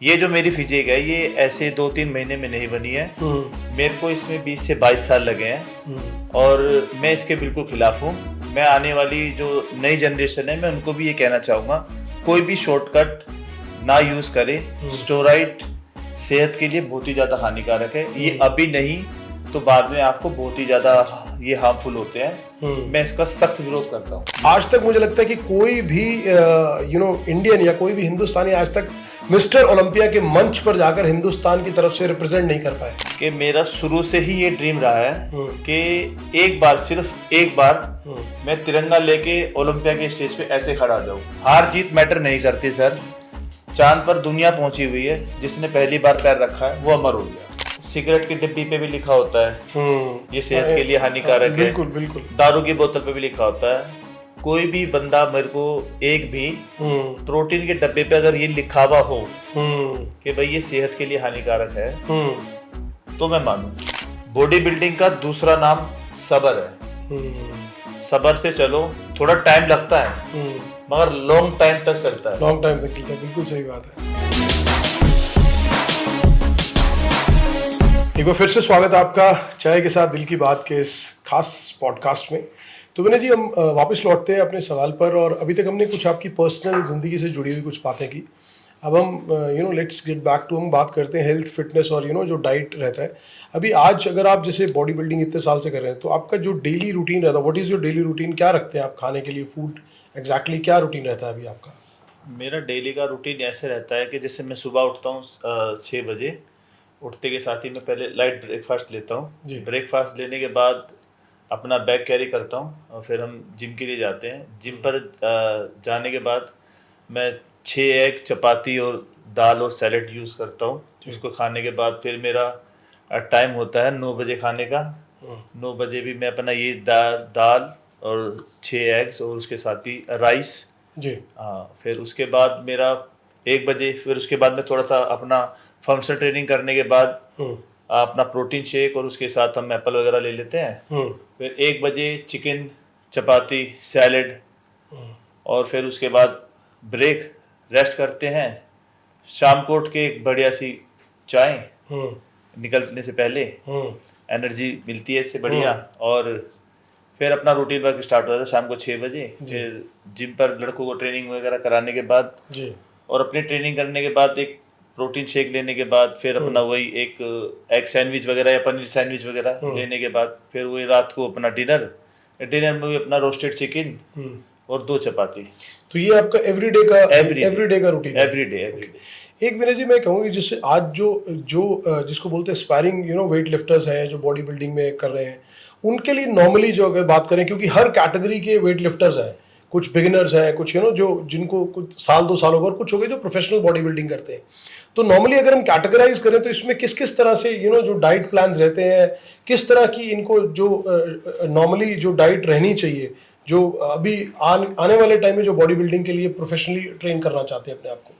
ये जो मेरी फिजिक है ये ऐसे 2-3 महीने में नहीं बनी है। मेरे को इसमें 20 से 22 साल लगे हैं और मैं इसके बिल्कुल खिलाफ हूँ। मैं आने वाली जो नई जनरेशन है मैं उनको भी ये कहना चाहूँगा, कोई भी शॉर्टकट ना यूज़ करे। स्टेरॉइड सेहत के लिए बहुत ही ज़्यादा हानिकारक है। ये अभी नहीं तो बाद में आपको बहुत ही ज़्यादा ये हार्मफुल होते हैं। मैं इसका सख्त विरोध करता हूँ। आज तक मुझे लगता है कि कोई भी इंडियन या कोई भी हिंदुस्तानी आज तक मिस्टर ओलंपिया के मंच पर जाकर हिंदुस्तान की तरफ से रिप्रेजेंट नहीं कर पाए। कि मेरा शुरू से ही ये ड्रीम रहा है कि एक बार, सिर्फ एक बार मैं तिरंगा लेके ओलंपिया के स्टेज पे ऐसे खड़ा जाऊँ। हार जीत मैटर नहीं करती सर। चांद पर दुनिया पहुंची हुई है, जिसने पहली बार पैर रखा है वो अमर हो गया। सिगरेट की डिब्बी पे भी लिखा होता है ये सेहत के लिए हानिकारक है। बिल्कुल बिल्कुल। दारू की बोतल पे भी लिखा होता है। कोई भी बंदा मेरे को एक भी प्रोटीन के डब्बे पे अगर ये लिखा हुआ हो कि भाई ये सेहत के लिए हानिकारक है तो मैं मानूं। बॉडी बिल्डिंग का दूसरा नाम सब्र है। सब्र से चलो, थोड़ा टाइम लगता है मगर लॉन्ग टाइम तक चलता है। लॉन्ग टाइम तक चलता है, बिल्कुल सही बात है। एक बार फिर से स्वागत है आपका चाय के साथ दिल की बात के इस खास पॉडकास्ट में। तो विनय जी, हम वापस लौटते हैं अपने सवाल पर। और अभी तक हमने कुछ आपकी पर्सनल ज़िंदगी से जुड़ी हुई कुछ बातें की। अब हम लेट्स गेट बैक टू, हम बात करते हैं हेल्थ, फिटनेस और जो डाइट रहता है। अभी आज अगर आप जैसे बॉडी बिल्डिंग इतने साल से कर रहे हैं तो आपका जो डेली रूटीन रहता है, what is your daily routine? क्या रखते हैं आप खाने के लिए? फूड एग्जैक्टली क्या रूटीन रहता है अभी आपका? मेरा डेली का रूटीन ऐसे रहता है कि जैसे मैं सुबह उठता हूँ 6 बजे। उठते के साथ ही मैं पहले लाइट ब्रेकफास्ट लेता हूँ। ब्रेकफास्ट लेने के बाद अपना बैग कैरी करता हूँ और फिर हम जिम के लिए जाते हैं। जिम पर जाने के बाद मैं 6 एग, चपाती और दाल और सैलेड यूज़ करता हूँ। उसको खाने के बाद फिर मेरा टाइम होता है 9 बजे खाने का। 9 बजे भी मैं अपना ये दाल और 6 एग्स और उसके साथ ही राइस जी। हाँ, फिर उसके बाद मेरा 1 बजे, फिर उसके बाद में थोड़ा सा अपना फंक्शनल ट्रेनिंग करने के बाद अपना प्रोटीन शेक और उसके साथ हम एप्पल वगैरह ले लेते हैं। फिर 1 बजे चिकन, चपाती, सैलेड और फिर उसके बाद ब्रेक, रेस्ट करते हैं। शाम को उठ के एक बढ़िया सी चाय निकलने से पहले एनर्जी मिलती है इससे बढ़िया। और फिर अपना रूटीन वर्क स्टार्ट होता है शाम को 6 बजे। फिर जिम पर लड़कों को ट्रेनिंग वगैरह कराने के बाद और अपनी ट्रेनिंग करने के बाद एक प्रोटीन शेक लेने के बाद फिर अपना वही एक एग सैंडविच वगैरह या पनीर सैंडविच वगैरह लेने के बाद फिर वही रात को अपना डिनर में भी अपना रोस्टेड चिकन और 2 चपाती। तो ये आपका एवरीडे का रूटीन है? एवरीडे। एक विनय जी, मैं कहूँगी जिससे आज जो जिसको बोलते हैं स्पैरिंग वेट लिफ्टर्स हैं जो बॉडी बिल्डिंग में कर रहे हैं, उनके लिए नॉर्मली जो अगर बात करें, क्योंकि हर कैटेगरी के वेट लिफ्टर्स हैं, कुछ बिगिनर्स हैं, कुछ जो जिनको कुछ साल 2 साल होगा और कुछ हो गए जो प्रोफेशनल बॉडी बिल्डिंग करते हैं। तो नॉर्मली अगर हम कैटेगराइज करें तो इसमें किस किस तरह से जो डाइट प्लान्स रहते हैं, किस तरह की इनको जो नॉर्मली जो डाइट रहनी चाहिए, जो अभी आने वाले टाइम में जो बॉडी बिल्डिंग के लिए प्रोफेशनली ट्रेन करना चाहते हैं अपने आप को?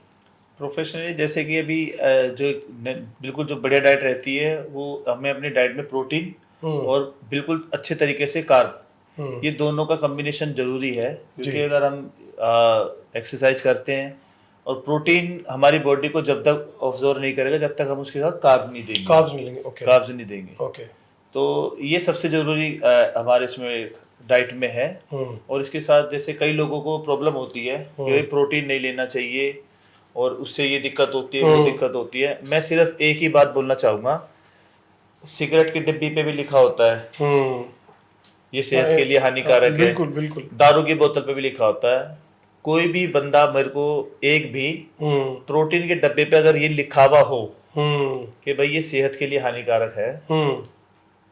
प्रोफेशनली जैसे कि अभी जो बिल्कुल जो बढ़िया डाइट रहती है वो हमें अपनी डाइट में प्रोटीन और बिल्कुल अच्छे तरीके से कार्ब, ये दोनों का कॉम्बिनेशन जरूरी है। क्योंकि अगर हम एक्सरसाइज करते हैं और प्रोटीन हमारी बॉडी को जब तक ऑब्जर्व नहीं करेगा जब तक हम उसके साथ कार्ब नहीं देंगे। ओके। तो ये सबसे जरूरी हमारे इसमें डाइट में है। और इसके साथ जैसे कई लोगों को प्रॉब्लम होती है कि प्रोटीन नहीं लेना चाहिए और उससे ये दिक्कत होती है, वो दिक्कत होती है। मैं सिर्फ एक ही बात बोलना चाहूँगा, सिगरेट की डिब्बी पे भी लिखा होता है ये सेहत के लिए हानिकारक है। बिल्कुल। दारू की बोतल पे भी लिखा होता है। कोई भी बंदा मेरे को एक भी प्रोटीन के डब्बे पे अगर ये लिखा हुआ हो कि भाई ये सेहत के लिए हानिकारक है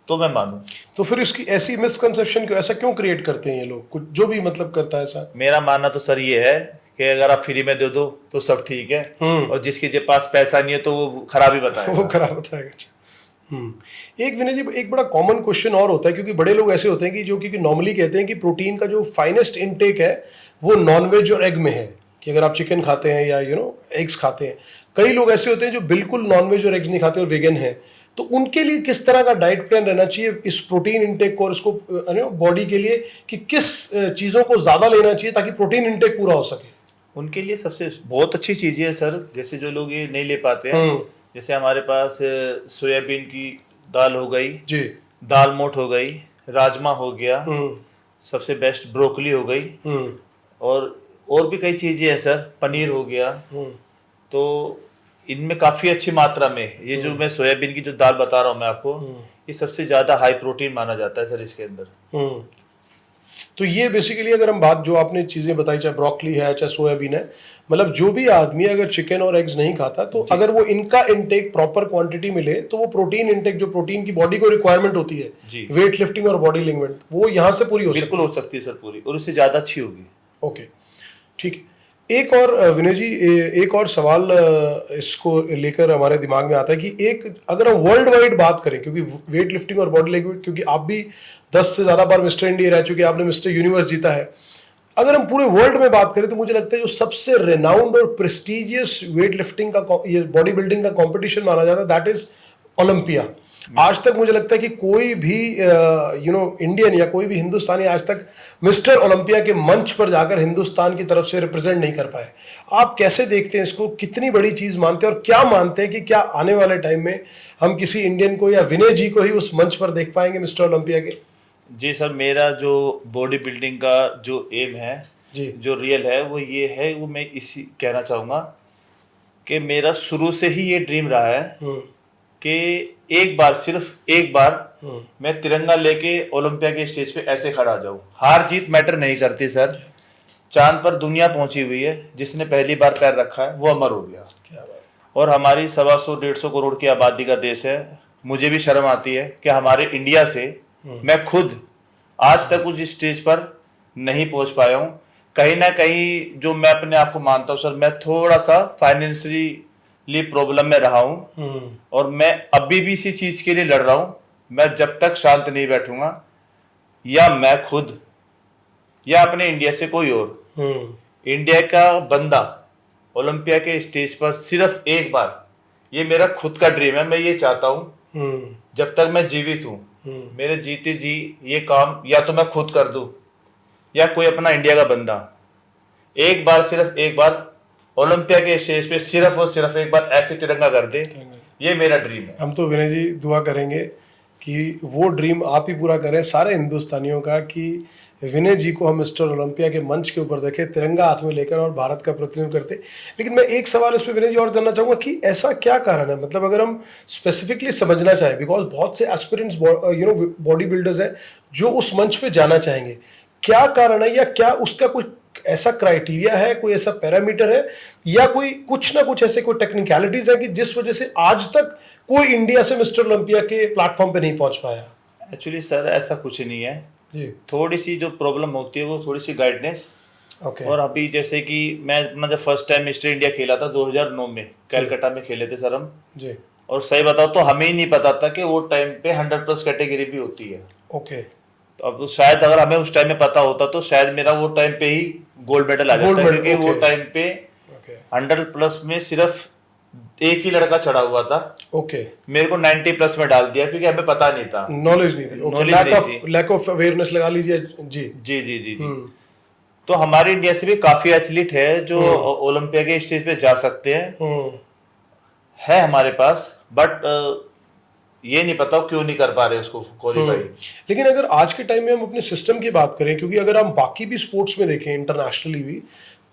तो मैं मानूं। तो फिर इसकी ऐसी मिसकंसेप्शन क्यों, ऐसा क्यों क्रिएट करते हैं ये लोग, कुछ जो भी मतलब करता है ऐसा? मेरा मानना तो सर ये है कि अगर आप फ्री में दे दो तो सब ठीक है और जिसके पास पैसा नहीं है तो वो खराब ही बताएगा। एक विनय जी, एक बड़ा कॉमन क्वेश्चन और होता है, क्योंकि बड़े लोग ऐसे होते हैं कि जो क्योंकि नॉर्मली कहते हैं कि प्रोटीन का जो फाइनेस्ट इनटेक है वो नॉनवेज और एग में है, कि अगर आप चिकन खाते हैं या एग्स खाते हैं। कई लोग ऐसे होते हैं जो बिल्कुल नॉनवेज और एग्स नहीं खाते और वेगन है। तो उनके लिए किस तरह का डाइट प्लान रहना चाहिए इस प्रोटीन इनटेक को और इसको बॉडी के लिए, कि किस चीज़ों को ज़्यादा लेना चाहिए ताकि प्रोटीन इनटेक पूरा हो सके? उनके लिए सबसे बहुत अच्छी चीज़ें है सर, जैसे जो लोग ये नहीं ले पाते हैं, जैसे हमारे पास सोयाबीन की दाल हो गई जी, दाल मोठ हो गई, राजमा हो गया, सबसे बेस्ट ब्रोकली हो गई, और भी कई चीज़ें हैं सर, पनीर हो गया। तो इनमें काफ़ी अच्छी मात्रा में ये जो मैं सोयाबीन की जो दाल बता रहा हूँ मैं आपको, ये सबसे ज़्यादा हाई प्रोटीन माना जाता है सर इसके अंदर। तो ये बेसिकली अगर हम बात जो आपने चीज़ें बताई, चाहे ब्रोकली है चाहे सोयाबीन है, मतलब जो भी आदमी अगर चिकन और एग्स नहीं खाता तो अगर वो इनका इनटेक प्रॉपर क्वांटिटी मिले तो वो प्रोटीन इनटेक जो प्रोटीन की बॉडी को रिक्वायरमेंट होती है वेट लिफ्टिंग और बॉडी लिंगमेंट, वो यहाँ से पूरी हो सकती है। बिल्कुल हो सकती है सर पूरी, और उससे ज़्यादा अच्छी होगी। ओके, ठीक है। एक और विनय जी, एक और सवाल इसको लेकर हमारे दिमाग में आता है कि एक अगर हम वर्ल्ड वाइड बात करें, क्योंकि वेट लिफ्टिंग और बॉडी लिफ्टिंग, क्योंकि आप भी 10 से ज़्यादा बार मिस्टर इंडिया रह चुके हैं, आपने मिस्टर यूनिवर्स जीता है, अगर हम पूरे वर्ल्ड में बात करें तो मुझे लगता है जो सबसे रेनाउंड और प्रेस्टिजियस वेट लिफ्टिंग का, ये बॉडी बिल्डिंग का कंपटीशन माना जाता है, दैट इज ओलंपिया। आज तक मुझे लगता है कि कोई भी इंडियन या कोई भी हिंदुस्तानी आज तक मिस्टर ओलंपिया के मंच पर जाकर हिंदुस्तान की तरफ से रिप्रेजेंट नहीं कर पाए। आप कैसे देखते हैं इसको, कितनी बड़ी चीज मानते हैं, और क्या मानते हैं कि क्या आने वाले टाइम में हम किसी इंडियन को या विनय जी को ही उस मंच पर देख पाएंगे मिस्टर ओलंपिया के? जी सर, मेरा जो बॉडी बिल्डिंग का जो एम है जी, जो रियल है वो ये है, वो मैं इसी कहना चाहूँगा कि मेरा शुरू से ही ये ड्रीम रहा है कि एक बार, सिर्फ एक बार मैं तिरंगा लेके ओलंपिया के स्टेज पे ऐसे खड़ा जाऊँ। हार जीत मैटर नहीं करती सर। चांद पर दुनिया पहुंची हुई है, जिसने पहली बार पैर रखा है वो अमर हो गया। क्या बात। और हमारी 125-150 करोड़ की आबादी का देश है। मुझे भी शर्म आती है कि हमारे इंडिया से मैं खुद आज तक उस स्टेज पर नहीं पहुंच पाया हूँ। कहीं ना कहीं जो मैं अपने आप को मानता हूँ सर, मैं थोड़ा सा फाइनेंशियली प्रॉब्लम में रहा हूँ, और मैं अभी भी इसी चीज के लिए लड़ रहा हूँ। मैं जब तक शांत नहीं बैठूंगा, या मैं खुद या अपने इंडिया से कोई और इंडिया का बंदा ओलंपिया के स्टेज पर सिर्फ एक बार, ये मेरा खुद का ड्रीम है। मैं ये चाहता हूँ जब तक मैं जीवित हूँ, मेरे जीते जी ये काम या तो मैं खुद कर दूं, या कोई अपना इंडिया का बंदा एक बार, सिर्फ एक बार ओलंपिया के स्टेज पे सिर्फ और सिर्फ एक बार ऐसे तिरंगा कर दे। ये मेरा ड्रीम है। हम तो विनय जी दुआ करेंगे कि वो ड्रीम आप ही पूरा करें सारे हिंदुस्तानियों का, कि विनय जी को हम मिस्टर ओलंपिया के मंच के ऊपर देखें तिरंगा हाथ में लेकर और भारत का प्रतिनिधित्व करते। लेकिन मैं एक सवाल इस पर विनय जी और जानना चाहूँगा कि ऐसा क्या कारण है, मतलब अगर हम स्पेसिफिकली समझना चाहें, बिकॉज बहुत से एस्पिरेंट्स बॉडी बिल्डर्स हैं जो उस मंच पे जाना चाहेंगे, क्या कारण है, या क्या उसका कोई ऐसा क्राइटेरिया है, कोई ऐसा पैरामीटर है, या कोई कुछ ना कुछ ऐसे कोई टेक्निकलिटीज है कि जिस वजह से आज तक कोई इंडिया से मिस्टर ओलंपिया के प्लेटफॉर्म पे नहीं पहुंच पाया? एक्चुअली सर ऐसा कुछ नहीं है जी, थोड़ी सी जो प्रॉब्लम होती है वो थोड़ी सी गाइडेंस। ओके। और अभी जैसे कि मैं अपना जब फर्स्ट टाइम मिस्टर इंडिया खेला था 2009 में, कलकत्ता में खेले थे सर हम जी, और सही बताओ तो हमें ही नहीं पता था कि वो टाइम पे 100+ कैटेगरी भी होती है। ओके। तो अब शायद अगर हमें उस टाइम में पता होता तो शायद मेरा वो टाइम पे ही गोल्ड मेडल आ जाता, क्योंकि वो टाइम पे 100+ में सिर्फ एक ही लड़का चढ़ा हुआ था। ओके, मेरे को 90+ में डाल दिया क्योंकि हमें पता नहीं था, नॉलेज नहीं थी। ओके, लैक ऑफ अवेयरनेस लगा लीजिए। जी जी जी जी जी। तो हमारे इंडिया से भी काफी एथलीट है जो ओलंपिया के स्टेज पे जा सकते हैं, है हमारे पास, बट ये नहीं पता क्यों नहीं कर पा रहे उसको क्वालिफाई। लेकिन अगर आज के टाइम में हम अपने सिस्टम की बात करें, क्योंकि अगर हम बाकी भी स्पोर्ट्स में देखें इंटरनेशनली भी,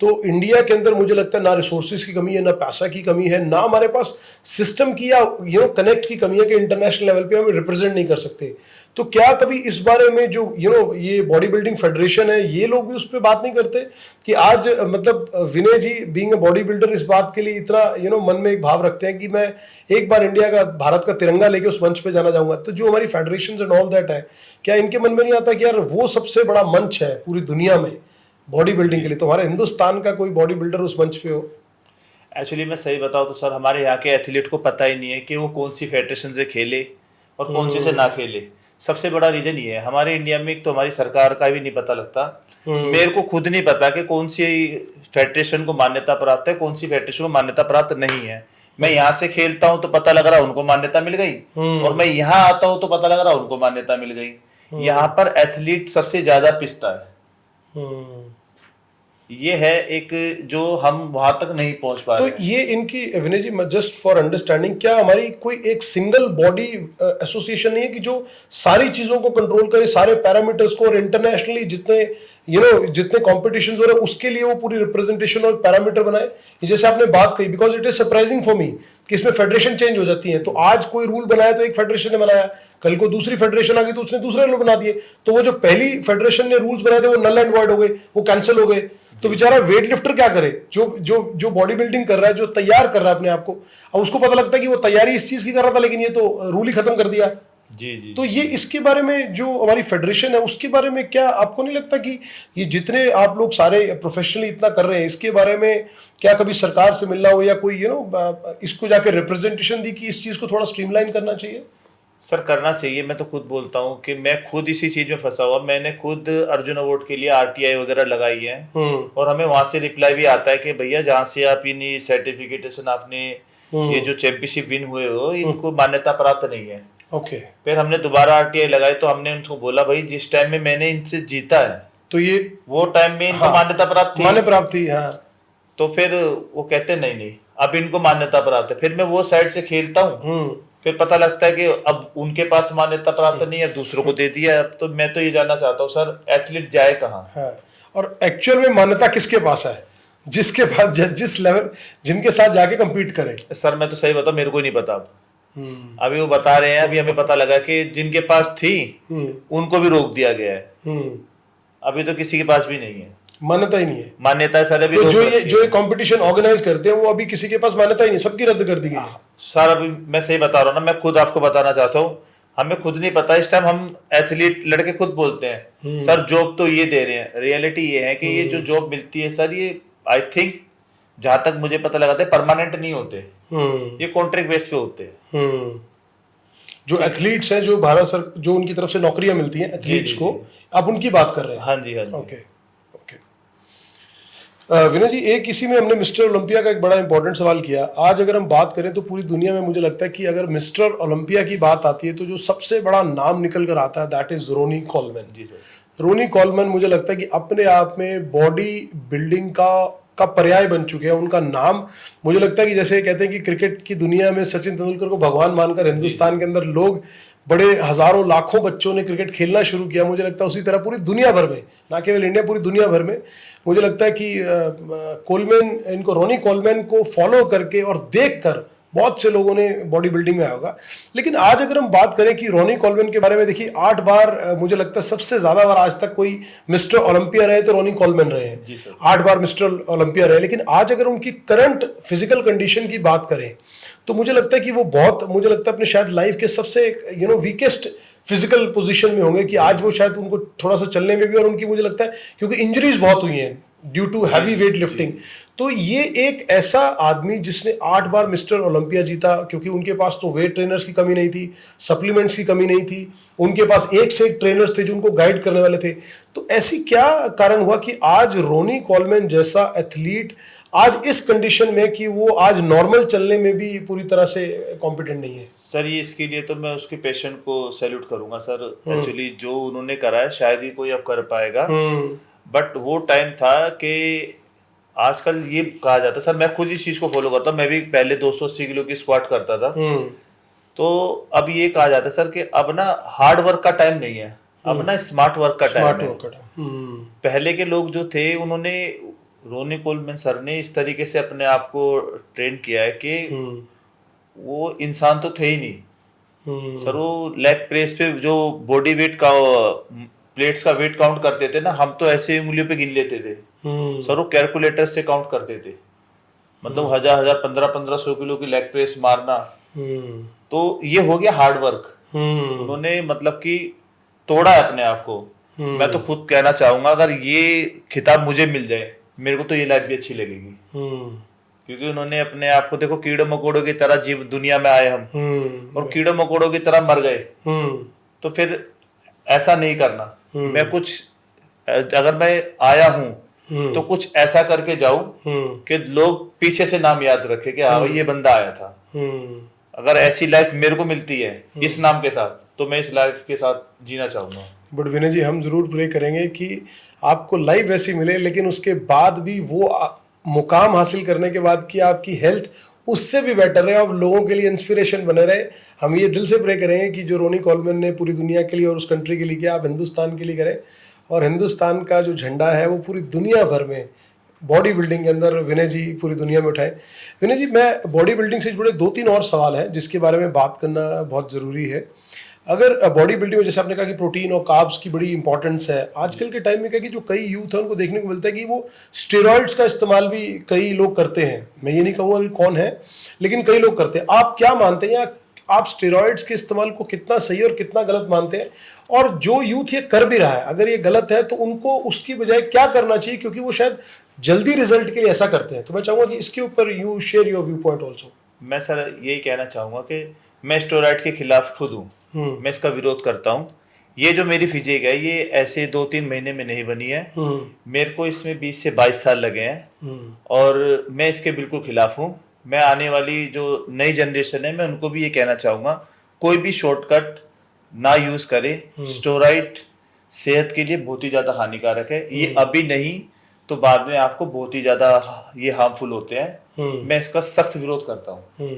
तो इंडिया के अंदर मुझे लगता है ना रिसोर्सेज की कमी है, ना पैसा की कमी है, ना हमारे पास सिस्टम की या कनेक्ट की कमी है कि इंटरनेशनल लेवल पे हम रिप्रेजेंट नहीं कर सकते। तो क्या कभी इस बारे में जो ये बॉडी बिल्डिंग फेडरेशन है, ये लोग भी उस पर बात नहीं करते कि आज मतलब विनय जी बीइंग अ बॉडी बिल्डर इस बात के लिए इतना मन में एक भाव रखते हैं कि मैं एक बार इंडिया का, भारत का तिरंगा लेके उस मंच पे जाना चाहूंगा, तो जो हमारी फेडरेशन एंड ऑल दैट है, क्या इनके मन में नहीं आता कि यार वो सबसे बड़ा मंच है पूरी दुनिया में बॉडी बिल्डिंग के लिए, तो हमारे हिंदुस्तान का कोई बॉडी बिल्डर उस मंच पे हो? एक्चुअली मैं सही बताऊं तो सर हमारे यहाँ के एथलीट को पता ही नहीं है कि वो कौन सी फेडरेशन से खेले और कौन सी से ना खेले। सबसे बड़ा रीजन ये है हमारे इंडिया में, एक तो हमारी सरकार का भी नहीं पता लगता, मेरे को खुद नहीं पता कि कौन सी फेडरेशन को मान्यता प्राप्त है, कौन सी फेडरेशन को मान्यता प्राप्त नहीं है। मैं यहाँ से खेलता हूँ तो पता लग रहा उनको मान्यता मिल गई, और मैं यहाँ आता हूँ तो पता लग रहा उनको मान्यता मिल गई। यहाँ पर एथलीट सबसे ज्यादा पिसता है, ये है एक जो हम वहां तक नहीं पहुंच पा तो रहे हैं। ये इनकी विनय जी, जस्ट फॉर अंडरस्टैंडिंग, क्या हमारी कोई एक सिंगल बॉडी एसोसिएशन नहीं है कि जो सारी चीजों को कंट्रोल करे, सारे पैरामीटर्स को, और इंटरनेशनली जितने जितने कॉम्पिटिशन हो रहे हैं उसके लिए वो पूरी रिप्रेजेंटेशन और पैरामीटर बनाए? जैसे आपने बात कही, because it is surprising for me कि इसमें फेडरेशन चेंज हो जाती है। तो आज कोई रूल बनाया तो एक फेडरेशन ने बनाया, कल को दूसरी फेडरेशन आ गई तो उसने दूसरे रूल बना दिए, तो वो जो पहली फेडरेशन ने रूल्स बनाए थे वो नल एंड वॉइड हो गए, वो कैंसिल हो गए। तो बेचारा वेट लिफ्टर क्या करे, जो बॉडी बिल्डिंग कर रहा है, जो तैयार कर रहा है अपने आप को, अब उसको पता लगता है कि वो तैयारी इस चीज की कर रहा था लेकिन ये तो रूल ही खत्म कर दिया। जी जी। तो ये इसके बारे में जो हमारी फेडरेशन है उसके बारे में क्या आपको नहीं लगता कि ये जितने आप लोग सारे प्रोफेशनली इतना कर रहे हैं, इसके बारे में क्या कभी सरकार से मिलना हो या कोई इसको जाकर रिप्रेजेंटेशन दी कि इस चीज को थोड़ा स्ट्रीमलाइन करना चाहिए? सर करना चाहिए। मैं तो खुद बोलता हूँ कि मैं खुद इसी चीज में फंसा हुआ। मैंने खुद अर्जुन अवार्ड के लिए आरटीआई वगैरह लगाई है और हमें वहां से रिप्लाई भी आता है कि भैया जहाँ से आप इन सर्टिफिकेशन आपने ये जो चैंपियनशिप विन हुए हो इनको मान्यता प्राप्त नहीं है। ओके। फिर हमने दोबारा आरटीआई लगाई तो हमने उनको बोला भाई जिस टाइम में मैंने इनसे जीता है तो ये वो टाइम में इनको मान्यता प्राप्त थी। हाँ। तो फिर वो कहते नहीं अब इनको मान्यता प्राप्त है। फिर मैं वो साइड से खेलता हूँ, फिर पता लगता है कि अब उनके पास मान्यता प्राप्त नहीं है, दूसरों को दे दिया। अब तो मैं तो ये जानना चाहता हूँ सर एथलीट जाए कहाँ? हाँ। और एक्चुअल में मान्यता किसके पास है? जिसके पास जिस लेवल जिनके साथ जाके compete करे। सर मैं तो सही बताऊं, मेरे को नहीं पता। अब अभी वो बता रहे हैं, अभी हमें पता लगा कि जिनके पास थी उनको भी रोक दिया गया है। अभी तो किसी के पास भी नहीं है, मान्यता ही नहीं है। मान्यता सर अभी तो जो ये कंपटीशन ऑर्गेनाइज करते हैं वो अभी किसी के पास मान्यता ही नहीं, सबकी रद्द कर दी गई है। सर अभी मैं सही बता रहा हूँ ना, मैं खुद आपको बताना चाहता हूँ, हमें खुद नहीं पता। इस टाइम हम एथलीट लड़के खुद बोलते हैं सर जॉब तो ये दे रहे हैं। रियलिटी ये है कि ये जो जॉब मिलती है सर, ये आई थिंक जहां तक मुझे पता लगा परमानेंट नहीं होते, ये कॉन्ट्रैक्ट बेस पे होते हैं। जो एथलीट्स हैं, जो भारत सर जो उनकी तरफ से नौकरियां मिलती हैं एथलीट्स को, आप उनकी बात कर रहे हैं? हाँ जी हाँ जी। Okay okay. विनय जी, एक इसी में हमने मिस्टर ओलंपिया का एक बड़ा इंपॉर्टेंट सवाल किया। आज अगर हम बात करें तो पूरी दुनिया में मुझे लगता है कि अगर मिस्टर ओलंपिया की बात आती है तो जो सबसे बड़ा नाम निकल कर आता है दैट इज रोनी कोलमैन। जी रोनी कोलमैन मुझे लगता है कि अपने आप में बॉडी बिल्डिंग का पर्याय बन चुके हैं। उनका नाम मुझे लगता है कि जैसे कहते हैं कि क्रिकेट की दुनिया में सचिन तेंदुलकर को भगवान मानकर हिंदुस्तान के अंदर लोग बड़े हजारों लाखों बच्चों ने क्रिकेट खेलना शुरू किया, मुझे लगता है उसी तरह पूरी दुनिया भर में, ना केवल इंडिया, पूरी दुनिया भर में मुझे लगता है कि कोलमैन, इनको रोनी कोलमैन को फॉलो करके और देखकर बहुत से लोगों ने बॉडी बिल्डिंग में आया होगा। लेकिन आज अगर हम बात करें कि रोनी कोलमैन के बारे में, देखिए 8 बार मुझे लगता है सबसे ज्यादा बार आज तक कोई मिस्टर ओलंपिया रहे तो रोनी कोलमैन रहे हैं। 8 बार मिस्टर ओलंपिया रहे। लेकिन आज अगर उनकी करंट फिजिकल कंडीशन की बात करें तो मुझे लगता है कि वो बहुत, मुझे लगता है अपने शायद लाइफ के सबसे वीकेस्ट फिजिकल पोजीशन में होंगे कि आज वो शायद उनको थोड़ा सा चलने में भी, और उनकी मुझे लगता है क्योंकि इंजरीज बहुत हुई हैं due to heavy weight lifting. तो ये एक ऐसा आदमी जिसने 8 बार मिस्टर ओलंपिया जीता, क्योंकि उनके पास तो वेट ट्रेनर्स की कमी नहीं थी, सप्लीमेंट्स की कमी नहीं थी, उनके पास एक से एक ट्रेनर्स थे जो उनको गाइड करने वाले थे। तो ऐसी क्या कारण हुआ कि आज रोनी कोलमैन जैसा एथलीट आज इस कंडीशन में कि वो आज नॉर्मल चलने में भी पूरी तरह से कॉम्पिटेंट नहीं है? सर ये इसके लिए तो मैं उसके पेशेंट को सैल्यूट करूंगा सर। एक्चुअली जो उन्होंने करा है शायद ही कोई अब कर पाएगा, बट वो टाइम था कि आजकल ये कहा जाता है, सर मैं खुद इस चीज को फॉलो करता हूँ, मैं भी पहले 280 किलो की स्क्वाट करता था। तो अब ये कहा जाता है सर कि अब ना हार्ड वर्क का टाइम नहीं है, अब ना स्मार्ट वर्क का टाइम है। पहले के लोग जो थे उन्होंने, रोनी कोलमैन सर ने इस तरीके से अपने आप को ट्रेन किया है कि वो इंसान तो थे ही नहीं सर। वो लेग प्रेस पे जो बॉडी वेट का प्लेट्स का वेट काउंट करते थे ना, हम तो ऐसे उंगलियों पे गिन लेते थे सर। वो कैलकुलेटर से काउंट करते थे, मतलब 1000 1500 किलो की लेग प्रेस मारना। तो ये हो गया हार्ड वर्क। उन्होंने मतलब कि तोड़ा है अपने आप को। मैं तो खुद कहना चाहूंगा अगर ये खिताब मुझे मिल जाए, मेरे को तो ये लाइफ भी अच्छी लगेगी, क्योंकि उन्होंने अपने आप को, देखो कीड़े मकोड़ों की तरह जीव दुनिया में आए हम, और कीड़े मकोड़ों की तरह मर गए। तो फिर ऐसा नहीं करना। मैं कुछ, अगर मैं आया हूं तो कुछ ऐसा करके जाऊं कि लोग पीछे से नाम याद रखे कि हाँ ये बंदा आया था। अगर ऐसी लाइफ मेरे को मिलती है इस नाम के साथ, तो मैं इस लाइफ के साथ जीना चाहूंगा। बट विनय जी, हम जरूर प्रे करेंगे कि आपको लाइफ वैसी मिले, लेकिन उसके बाद भी वो मुकाम हासिल करने के बाद कि आपकी हेल्थ उससे भी बेटर रहे, आप लोगों के लिए इंस्पिरेशन बने रहे। हम ये दिल से प्रे करेंगे कि जो रोनी कॉलमैन ने पूरी दुनिया के लिए और उस कंट्री के लिए किया, आप हिंदुस्तान के लिए करें, और हिंदुस्तान का जो झंडा है वो पूरी दुनिया भर में बॉडी बिल्डिंग के अंदर विनय जी पूरी दुनिया में उठाए। विनय जी, मैं बॉडी बिल्डिंग से जुड़े 2-3 और सवाल हैं जिसके बारे में बात करना बहुत ज़रूरी है। अगर बॉडी बिल्डिंग में जैसे आपने कहा कि प्रोटीन और कार्ब्स की बड़ी इंपॉर्टेंस है, आजकल के टाइम में क्या कि जो कई यूथ है उनको देखने को मिलता है कि वो स्टेरॉइड्स का इस्तेमाल भी कई लोग करते हैं। मैं ये नहीं कहूँगा कि कौन है, लेकिन कई लोग करते हैं। आप क्या मानते हैं, या आप स्टेरॉइड्स के इस्तेमाल को कितना सही और कितना गलत मानते हैं? और जो यूथ ये कर भी रहा है, अगर ये गलत है तो उनको उसकी बजाय क्या करना चाहिए, क्योंकि वो शायद जल्दी रिजल्ट के लिए ऐसा करते हैं। तो मैं चाहूँगा कि इसके ऊपर you share your view point also. मैं सर यही कहना चाहूँगा कि मैं स्टेरॉइड के खिलाफ खुद हूँ, मैं इसका विरोध करता हूँ। ये जो मेरी फिजिक है ये ऐसे 2-3 महीने में नहीं बनी है, मेरे को इसमें 20 से 22 साल लगे हैं, और मैं इसके बिल्कुल खिलाफ हूँ। मैं आने वाली जो नई जनरेशन है मैं उनको भी ये कहना चाहूँगा, कोई भी शॉर्टकट ना यूज़ करे। स्टेरॉइड सेहत के लिए बहुत ही ज़्यादा हानिकारक है, ये अभी नहीं तो बाद में आपको बहुत ही ज़्यादा ये हार्मफुल होते हैं। मैं इसका सख्त विरोध करता हूँ।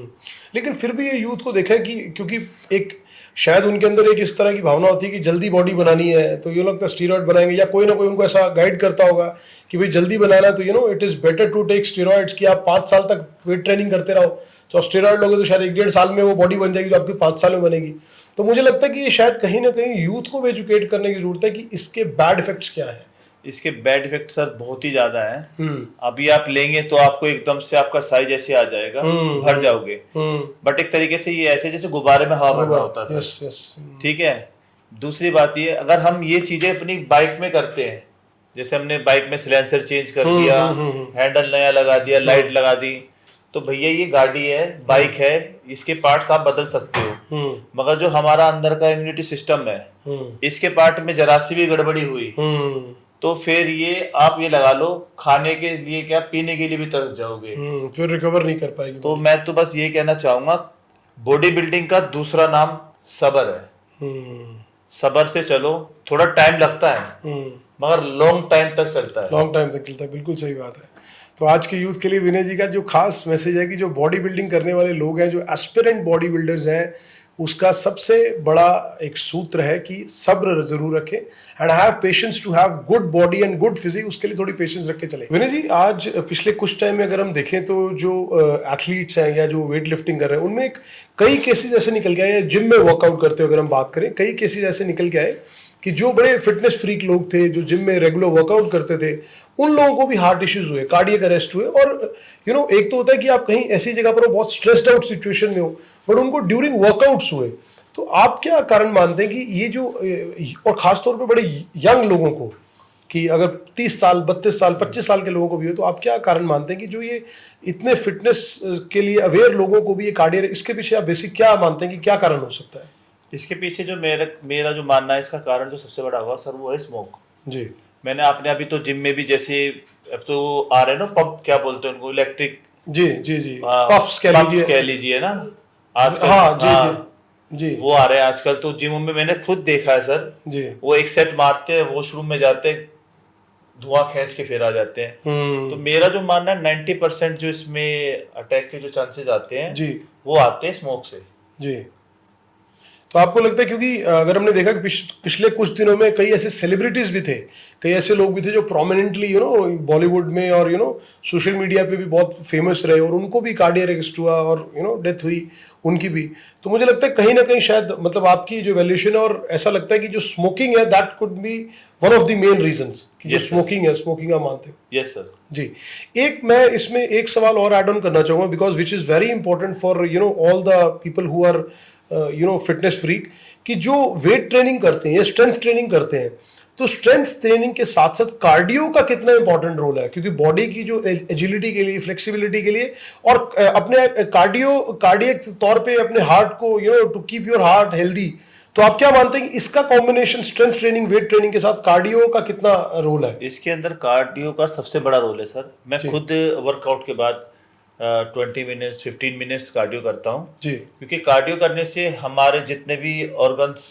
लेकिन फिर भी ये यूथ को देखा है कि क्योंकि एक शायद उनके अंदर एक इस तरह की भावना होती है कि जल्दी बॉडी बनानी है, तो ये लगता है स्टीरॉयड बनाएंगे, या कोई ना कोई उनको ऐसा गाइड करता होगा कि भाई जल्दी बनाना है तो it is better to take steroids, कि आप 5 साल तक वेट ट्रेनिंग करते रहो। तो आप स्टीरॉयड लोगे तो शायद 1-1.5 साल में वो बॉडी बन जाएगी जो आपकी 5 साल में बनेगी। तो मुझे लगता है कि ये शायद कहीं ना कहीं यूथ को भी एजुकेट करने की जरूरत है कि इसके बैड इफेक्ट्स क्या है। इसके बैड इफेक्ट सर बहुत ही ज्यादा हैं। अभी आप लेंगे तो आपको एकदम से आपका साइज ऐसे आ जाएगा, भर जाओगे, बट एक तरीके से ये ऐसे जैसे गुब्बारे में हवा भर रहा होता है सर। ठीक है। दूसरी बात ये, अगर हम ये चीजें अपनी बाइक में करते हैं, जैसे हमने बाइक में सिलेंसर चेंज कर दिया, हैंडल नया लगा दिया, लाइट लगा दी, तो भैया ये गाड़ी है, बाइक है, इसके पार्ट्स आप बदल सकते हो, मगर जो हमारा अंदर का इम्यूनिटी सिस्टम है, इसके पार्ट में जरा सी भी गड़बड़ी हुई तो फिर ये आप ये लगा लो, खाने के लिए क्या पीने के लिए भी तरस जाओगे, फिर रिकवर नहीं कर पाएगी। तो मैं तो बस ये कहना चाहूंगा, बॉडी बिल्डिंग का दूसरा नाम सब्र है। सब्र से चलो, थोड़ा टाइम लगता है मगर लॉन्ग टाइम तक चलता है। लॉन्ग टाइम तक चलता है, बिल्कुल सही बात है। तो आज के यूथ के लिए विनय जी का जो खास मैसेज है कि जो बॉडी बिल्डिंग करने वाले लोग हैं, जो एस्पिरेंट बॉडी बिल्डर्स हैं, उसका सबसे बड़ा एक सूत्र है कि सब्र जरूर रखें, and have patience to have good body and good physique. उसके लिए थोड़ी पेशेंस रख के चले। विनय जी, आज पिछले कुछ टाइम में अगर हम देखें तो जो एथलीट्स हैं या जो वेट लिफ्टिंग कर रहे हैं, उनमें कई केसेस ऐसे निकल के आए, जिम में वर्कआउट करते हो अगर हम बात करें, कई केसेस ऐसे निकल के आए कि जो बड़े फिटनेस फ्रीक लोग थे, जो जिम में रेगुलर वर्कआउट करते थे, उन लोगों को भी हार्ट इश्यूज हुए, कार्डियक अरेस्ट हुए। और एक तो होता है कि आप कहीं ऐसी जगह पर हो, बहुत स्ट्रेस्ड आउट सिचुएशन में हो, बट उनको ड्यूरिंग वर्कआउट्स हुए। तो आप क्या कारण मानते हैं कि ये जो, और खासतौर पे बड़े यंग लोगों को, कि अगर 30 साल 32 साल 25 साल के लोगों को भी हो, तो आप क्या कारण मानते हैं कि जो ये इतने फिटनेस के लिए अवेयर लोगों को भी ये कार्डियक, इसके पीछे आप बेसिक क्या मानते हैं कि क्या कारण हो सकता है? इसके पीछे जो मेरा जो मानना है, इसका कारण जो सबसे बड़ा हुआ सर, वो है स्मोक। जी। मैंने आपने अभी तो जिम में भी, जैसे अब तो आ रहे हैं ना पंप, क्या बोलते हैं उनको, इलेक्ट्रिक, जी जी जी, पफ्स कह लीजिए ना आजकल। हाँ जी जी जी, वो आ रहे हैं आजकल। तो जिम में मैंने खुद देखा है सर जी, वो एक सेट मारते हैं, वॉशरूम में जाते हैं, धुआं खींच के फिर आ जाते हैं। तो मेरा जो मानना है 90% जो इसमें अटैक के जो चांसेस आते हैं जी, वो आते हैं स्मोक से। जी। तो आपको लगता है, क्योंकि अगर हमने देखा कि पिछले कुछ दिनों में कई ऐसे सेलिब्रिटीज भी थे, कई ऐसे लोग भी थे जो प्रोमिनेंटली बॉलीवुड में और सोशल मीडिया पे भी बहुत फेमस रहे, और उनको भी कार्डियक अरेस्ट हुआ और डेथ हुई उनकी भी। तो मुझे लगता है कहीं ना कहीं शायद, मतलब आपकी जो वैल्यूएशन है, और ऐसा लगता है कि जो स्मोकिंग है that could be one of the main reasons, कि जो स्मोकिंग है, स्मोकिंग आप मानते हो? यस सर जी। एक मैं इसमें एक सवाल और ऐड ऑन करना चाहूँगा, because which is very important for all the people who are fitness freak, कि जो वेट ट्रेनिंग करते हैं या स्ट्रेंथ ट्रेनिंग करते हैं, तो स्ट्रेंथ ट्रेनिंग के साथ साथ कार्डियो का कितना इंपॉर्टेंट रोल है, क्योंकि बॉडी की जो एजिलिटी के लिए, फ्लेक्सिबिलिटी के लिए, और अपने कार्डियक तौर पे अपने हार्ट को to keep your heart healthy. तो आप क्या मानते हैं कि इसका combination strength training, weight training के साथ कार्डियो का कितना रोल है? इसके अंदर कार्डियो का सबसे बड़ा रोल है सर। मैं खुद वर्कआउट के बाद 20 मिनट्स 15 मिनट्स कार्डियो करता हूँ जी, क्योंकि कार्डियो करने से हमारे जितने भी ऑर्गन्स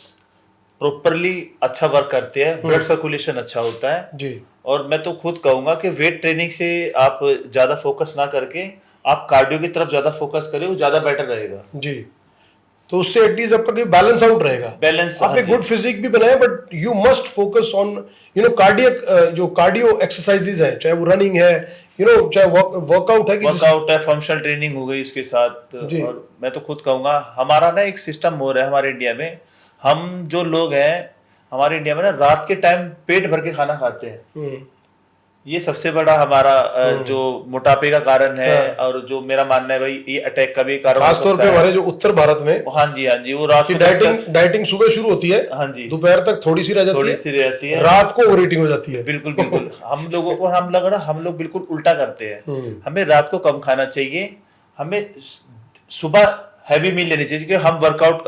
प्रॉपरली अच्छा वर्क करते हैं, ब्लड सर्कुलेशन अच्छा होता है जी। और मैं तो खुद कहूंगा कि वेट ट्रेनिंग से आप ज्यादा फोकस ना करके आप कार्डियो की तरफ ज्यादा फोकस करें, वो ज्यादा बेटर रहेगा जी, तो उससे एटलीस्ट आपका बैलेंस आउट रहेगा। बैलेंस। आप एक गुड फिजिक भी बनाए, but you must focus on cardiac, जो कार्डियो एक्सरसाइजेज है, चाहे वो रनिंग है, चाहे वर्कआउट है, वर्कआउट है, फंक्शनल ट्रेनिंग हो गई उसके साथ। और मैं तो खुद कहूंगा हमारा ना एक सिस्टम हो रहा है हमारे इंडिया में, हम जो लोग हैं हमारे इंडिया में ना रात के टाइम पेट भर के खाना खाते हैं। ये सबसे बड़ा हमारा जो मोटापे का कारण है, और जो मेरा मानना है भाई ये अटैक का भी कारण हो खासतौर पे हमारे जो उत्तर भारत में। हाँ जी वो रात की डाइटिंग सुबह शुरू होती है, हाँ जी, दोपहर तक थोड़ी सी रहती है, रात को ओवर ईटिंग हो जाती है। बिल्कुल बिल्कुल हम लोगों को हम लोग बिल्कुल उल्टा करते हैं। हमें रात को कम खाना चाहिए, हमें सुबह हैवी मील लेनी चाहिए, क्योंकि हम वर्कआउट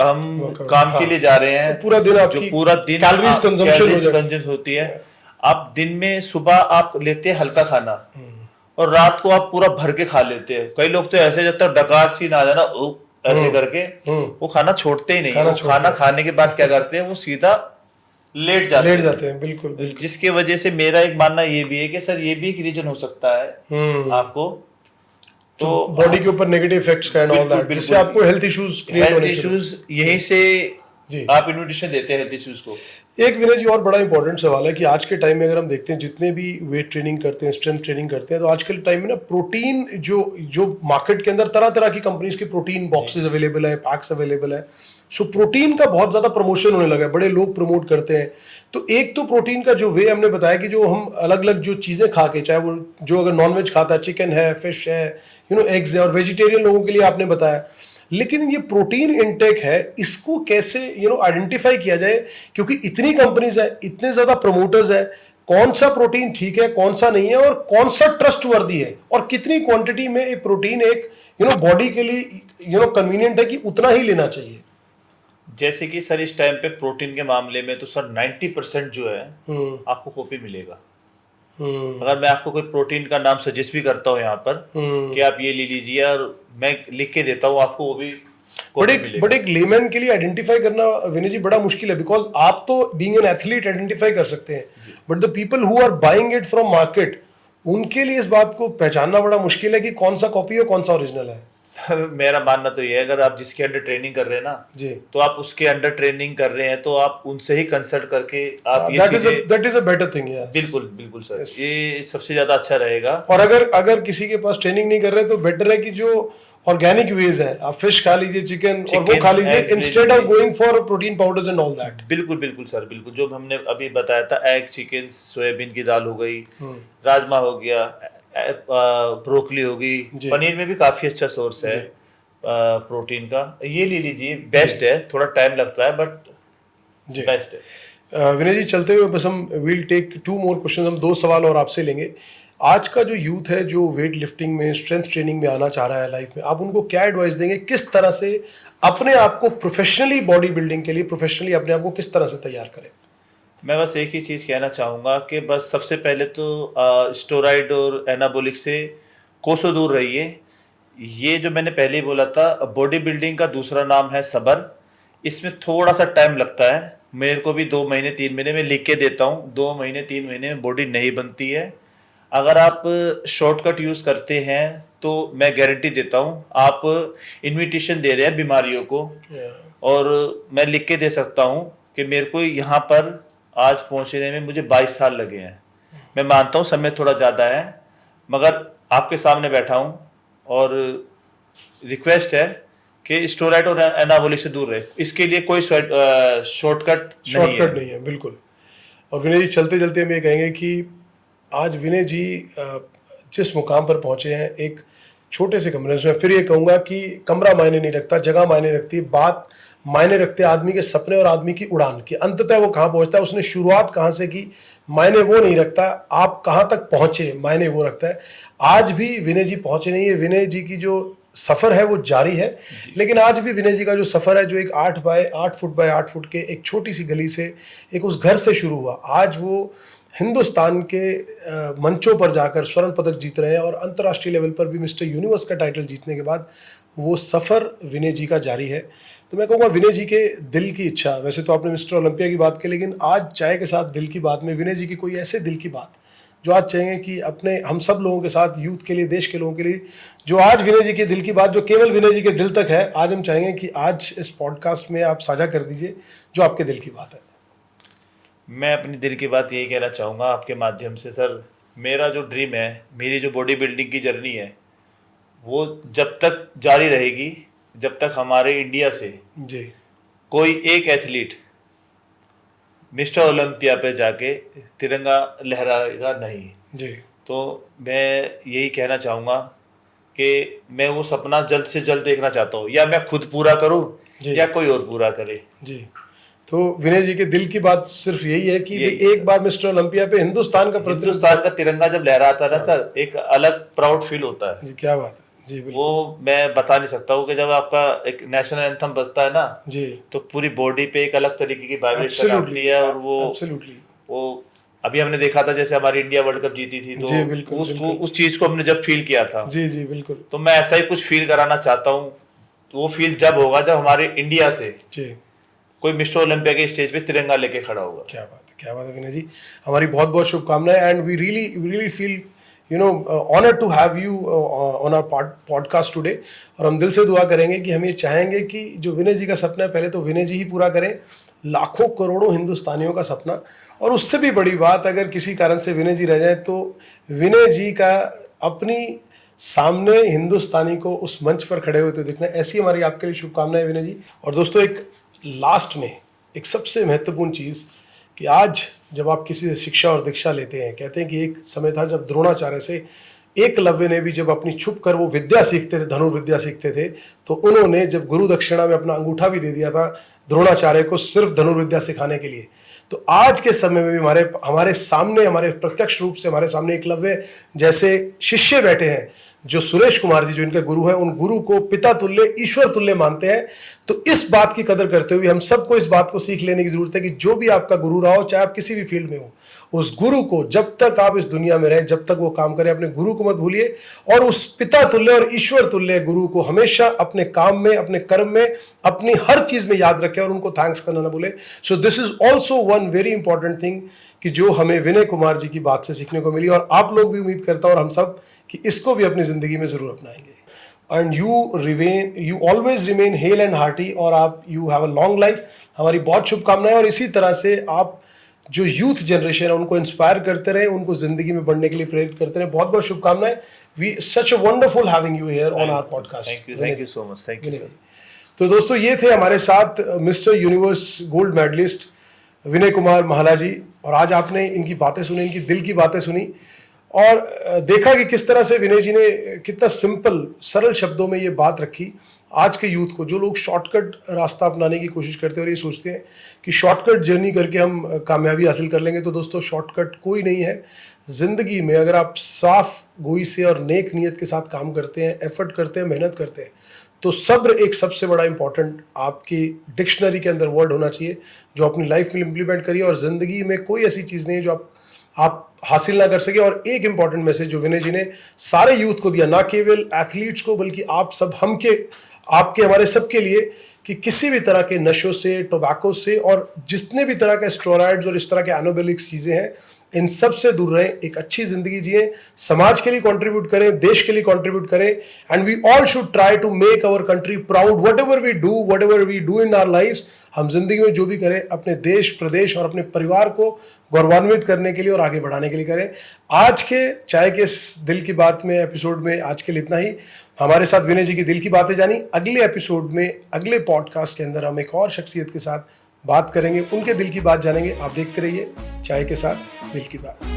काम के लिए जा रहे हैं, पूरा दिन आपकी कैलोरीज कंजम्पशन होती है। आप दिन में सुबह आप लेते हैं हल्का खाना और रात को आप पूरा भर के खा लेते हैं। कई लोग तो ऐसे जब तक डकार सी ना आ जाना ऐसे करके वो खाना छोड़ते ही नहीं। वो खाना खाने के बाद क्या करते हैं, वो सीधा लेट जाते हैं। बिल्कुल। जिसके वजह से मेरा एक मानना ये भी है कि सर ये भी एक रीजन हो सकता है आपको, तो बॉडी के ऊपर नेगेटिव इफेक्ट्स का एंड ऑल दैट, जिससे आपको हेल्थ इश्यूज यहीं से आप इन्विटेशन देते हैं हेल्थ इश्यूज को। एक विनय जी और बड़ा इंपॉर्टेंट सवाल है कि आज के टाइम में अगर हम देखते हैं जितने भी वेट ट्रेनिंग करते हैं, स्ट्रेंथ ट्रेनिंग करते हैं, तो आजकल टाइम में ना प्रोटीन जो मार्केट के अंदर तरह तरह की कंपनीज के प्रोटीन बॉक्सेस अवेलेबल है, पैक्स अवेलेबल है। सो प्रोटीन का बहुत ज्यादा प्रमोशन होने लगा है, बड़े लोग प्रमोट करते हैं। तो एक तो प्रोटीन का जो वे हमने बताया कि जो हम अलग अलग जो चीजें खा के, चाहे वो जो अगर नॉनवेज खाता है, चिकन है, फिश है, एग्स है, और वेजिटेरियन लोगों के लिए आपने बताया। लेकिन ये प्रोटीन इनटेक है, इसको कैसे आइडेंटिफाई किया जाए, क्योंकि इतनी कंपनीज है, इतने ज्यादा प्रमोटर्स है, कौन सा प्रोटीन ठीक है, कौन सा नहीं है, और कौन सा ट्रस्ट वर्दी है, और कितनी क्वांटिटी में एक प्रोटीन एक बॉडी के लिए कन्वीनियंट है कि उतना ही लेना चाहिए। जैसे कि सर इस टाइम पे प्रोटीन के मामले में तो सर 90% जो है आपको कॉपी मिलेगा। अगर मैं आपको कोई प्रोटीन का नाम सजेस्ट भी करता हूँ यहाँ पर कि आप ये ले लीजिए, और मैं लिख के देता हूँ आपको, वो भी बट एक लेमैन के लिए आइडेंटिफाई करना विनय जी बड़ा मुश्किल है, बिकॉज आप तो बीइंग एन एथलीट आइडेंटिफाई कर सकते हैं, but the people who are buying it from market, उनके लिए इस बात को पहचानना बड़ा मुश्किल है कि कौन सा कॉपी है, कौन सा ओरिजिनल है। सर मेरा मानना तो ये है, अगर आप जिसके अंडर ट्रेनिंग कर रहे हैं ना जी, तो आप उसके अंडर ट्रेनिंग कर रहे हैं, तो आप उनसे ही कंसल्ट करके आप ये that is a better thing. बिल्कुल सर, ये सबसे ज्यादा अच्छा रहेगा। और अगर किसी के पास ट्रेनिंग नहीं कर रहे, तो बेटर है कि जो ऑर्गेनिक वेज है, आप फिश खा लीजिए, चिकन और वो खा लीजिए, instead of going for protein powders and all that. बिल्कुल सर, बिल्कुल जो हमने अभी बताया था, एग, चिकन, सोयाबीन की दाल हो गई, राजमा हो गया, ब्रोकली हो गई, पनीर में भी काफी अच्छा सोर्स है प्रोटीन का, ये ले लीजिए, बेस्ट है। थोड़ा टाइम लगता है बट बेस्ट है। विनय जी चलते हुए बस हम विल टेक 2 more क्वेश्चन, हम 2 सवाल और आपसे लेंगे। आज का जो यूथ है जो वेट लिफ्टिंग में, स्ट्रेंथ ट्रेनिंग में आना चाह रहा है लाइफ में, आप उनको क्या एडवाइस देंगे, किस तरह से अपने आप को प्रोफेशनली बॉडी बिल्डिंग के लिए प्रोफेशनली अपने आप को किस तरह से तैयार करें? मैं बस एक ही चीज़ कहना चाहूँगा कि बस सबसे पहले तो स्टेरॉइड और एनाबॉलिक से कोसों दूर रहिए। ये जो मैंने पहले ही बोला था, बॉडी बिल्डिंग का दूसरा नाम है सब्र। इसमें थोड़ा सा टाइम लगता है, मेरे को भी 2 महीने 3 महीने में लिख के देता हूँ, 2 महीने 3 महीने में बॉडी नहीं बनती है। अगर आप शॉर्टकट यूज़ करते हैं तो मैं गारंटी देता हूँ आप इन्विटेशन दे रहे हैं बीमारियों को। और मैं लिख के दे सकता हूँ कि मेरे को यहाँ पर आज पहुँचने में मुझे 22 साल लगे हैं। मैं मानता हूँ समय थोड़ा ज़्यादा है, मगर आपके सामने बैठा हूँ और रिक्वेस्ट है कि स्टेरॉइड और एनाबॉलिक से दूर रहे। इसके लिए कोई शॉर्टकट नहीं है। बिल्कुल। और विनय जी चलते चलते हम ये कहेंगे कि आज विनय जी जिस मुकाम पर पहुंचे हैं, एक छोटे से कमरे में, फिर ये कहूँगा कि कमरा मायने नहीं रखता, जगह मायने रखती है, बात मायने रखते हैं आदमी के सपने और आदमी की उड़ान की। अंततः वो कहाँ पहुंचता है, उसने शुरुआत कहाँ से की, मायने वो नहीं रखता, आप कहाँ तक पहुंचे मायने वो रखता है। आज भी विनय जी पहुंचे नहीं है, विनय जी की जो सफ़र है वो जारी है, लेकिन आज भी विनय जी का जो सफ़र है, जो एक 8 बाय 8 फुट बाय 8 फुट के एक छोटी सी गली से, एक उस घर से शुरू हुआ, आज वो हिंदुस्तान के मंचों पर जाकर स्वर्ण पदक जीत रहे हैं, और अंतर्राष्ट्रीय लेवल पर भी मिस्टर यूनिवर्स का टाइटल जीतने के बाद वो सफ़र विनय जी का जारी है। तो मैं कहूँगा विनय जी के दिल की इच्छा, वैसे तो आपने मिस्टर ओलंपिया की बात की, लेकिन आज चाय के साथ दिल की बात में विनय जी की कोई ऐसे दिल की बात जो आज चाहेंगे कि अपने हम सब लोगों के साथ, यूथ के लिए, देश के लोगों के लिए, जो आज विनय जी के दिल की बात जो केवल विनय जी के दिल तक है, आज हम चाहेंगे कि आज इस पॉडकास्ट में आप साझा कर दीजिए जो आपके दिल की बात है। मैं अपनी दिल की बात यही कहना चाहूँगा आपके माध्यम से सर। मेरा जो ड्रीम है, मेरी जो बॉडी बिल्डिंग की जर्नी है, वो जब तक जारी रहेगी जब तक हमारे इंडिया से जी कोई एक एथलीट मिस्टर ओलंपिया पे जाके तिरंगा लहराएगा नहीं। जी तो मैं यही कहना चाहूँगा कि मैं वो सपना जल्द से जल्द देखना चाहता हूँ, या मैं खुद पूरा करूँ या कोई और पूरा करे। जी तो विनय जी के दिल की बात सिर्फ यही है कि एक बार मिस्टर ओलंपिया पे हिंदुस्तान का तिरंगा जब लहराता है ना सर, एक अलग प्राउड फील होता है। जी क्या बात है जी, वो मैं बता नहीं सकता हूँ कि जब आपका एक नेशनल एंथम बजता है ना जी, तो पूरी बॉडी पे एक अलग तरीके की वाइब्रेशन आती है। और वो अभी हमने देखा था जैसे हमारी इंडिया वर्ल्ड कप जीती थी, तो उस चीज को हमने जब फील किया था। जी जी बिल्कुल। तो मैं ऐसा ही कुछ फील कराना चाहता हूँ। तो वो फील जब होगा जब हमारे इंडिया से कोई मिस्टर ओलंपिया के स्टेज पे तिरंगा लेके खड़ा होगा। क्या बात है विनय जी, हमारी बहुत बहुत शुभकामनाएं। And we really feel honoured to have you on our podcast today. और हम दिल से दुआ करेंगे कि हम ये चाहेंगे कि जो विनय जी का सपना है, पहले तो विनय जी ही पूरा करें, लाखों करोड़ों हिंदुस्तानियों का सपना। और उससे भी बड़ी बात, अगर किसी कारण से विनय जी रह जाए तो विनय जी का अपनी सामने हिंदुस्तानी को उस मंच पर खड़े हुए तो दिखना। ऐसी हमारी आपके लिए शुभकामनाएं विनय जी। और दोस्तों, एक लास्ट में एक सबसे महत्वपूर्ण चीज़ कि आज जब आप किसी से शिक्षा और दीक्षा लेते हैं, कहते हैं कि एक समय था जब द्रोणाचार्य से एकलव्य ने भी जब अपनी छुप कर वो विद्या सीखते थे, धनुर्विद्या सीखते थे, तो उन्होंने जब गुरु दक्षिणा में अपना अंगूठा भी दे दिया था द्रोणाचार्य को सिर्फ धनुर्विद्या सिखाने के लिए। तो आज के समय में भी हमारे सामने, हमारे प्रत्यक्ष रूप से हमारे सामने एकलव्य जैसे शिष्य बैठे हैं, जो सुरेश कुमार जी जो इनके गुरु हैं, उन गुरु को पिता तुल्य, ईश्वर तुल्य मानते हैं। तो इस बात की कदर करते हुए हम सबको इस बात को सीख लेने की जरूरत है कि जो भी आपका गुरु रहा हो, चाहे आप किसी भी फील्ड में हो, उस गुरु को जब तक आप इस दुनिया में रहें, जब तक वो काम करें, अपने गुरु को मत भूलिए। और उस पिता तुल्य और ईश्वर तुल्य गुरु को हमेशा अपने काम में, अपने कर्म में, अपनी हर चीज में याद रखें और उनको थैंक्स करना ना भूले। So this is also one very important thing कि जो हमें विनय कुमार जी की बात से सीखने को मिली। और आप लोग भी उम्मीद करता हूँ और हम सब कि इसको भी अपनी जिंदगी में जरूर अपनाएंगे। And you always remain hello and hearty, और आप you have a long life. हमारी बहुत शुभकामनाएं। और इसी तरह से आप जो यूथ जनरेशन है उनको इंस्पायर करते रहे, उनको जिंदगी में बढ़ने के लिए प्रेरित करते रहे। बहुत बहुत शुभकामनाएं। We such a wonderful having you here on our podcast. Thank you so much. Thank you. तो दोस्तों, ये थे हमारे साथ Mr Universe gold medallist Vinay Kumar Mahla ji. और आज आपने इनकी बातें सुनी, इनकी दिल की बातें सुनी, और देखा कि किस तरह से विनय जी ने कितना सिंपल, सरल शब्दों में ये बात रखी आज के यूथ को, जो लोग शॉर्टकट रास्ता अपनाने की कोशिश करते हैं और ये सोचते हैं कि शॉर्टकट जर्नी करके हम कामयाबी हासिल कर लेंगे। तो दोस्तों, शॉर्टकट कोई नहीं है ज़िंदगी में। अगर आप साफ गोई से और नेक नीयत के साथ काम करते हैं, एफर्ट करते हैं, मेहनत करते हैं, तो सब्र एक सबसे बड़ा इंपॉर्टेंट आपकी डिक्शनरी के अंदर वर्ड होना चाहिए, जो अपनी लाइफ में इम्प्लीमेंट करिए। और ज़िंदगी में कोई ऐसी चीज़ नहीं है जो आप हासिल ना कर सके। और एक इंपॉर्टेंट मैसेज जो विनय जी ने सारे यूथ को दिया, ना केवल एथलीट्स को बल्कि आप सब, आपके हमारे सबके लिए, कि किसी भी तरह के नशों से, टोबैको से और जितने भी तरह के स्टेरॉइड्स और इस तरह के एनाबॉलिक चीज़ें हैं, इन सब से दूर रहें, एक अच्छी जिंदगी जिए, समाज के लिए कंट्रीब्यूट करें, देश के लिए कंट्रीब्यूट करें। And we all should try to make our country proud. Whatever we do in our lives, हम जिंदगी में जो भी करें अपने देश, प्रदेश और अपने परिवार को गौरवान्वित करने के लिए और आगे बढ़ाने के लिए करें। आज के चाय के दिल की बात में एपिसोड में आज के लिए इतना ही। हमारे साथ विनय जी की दिल की बातें जानी। अगले एपिसोड में, अगले पॉडकास्ट के अंदर हम एक और शख्सियत के साथ बात करेंगे, उनके दिल की बात जानेंगे। आप देखते रहिए चाय के साथ दिल की बात।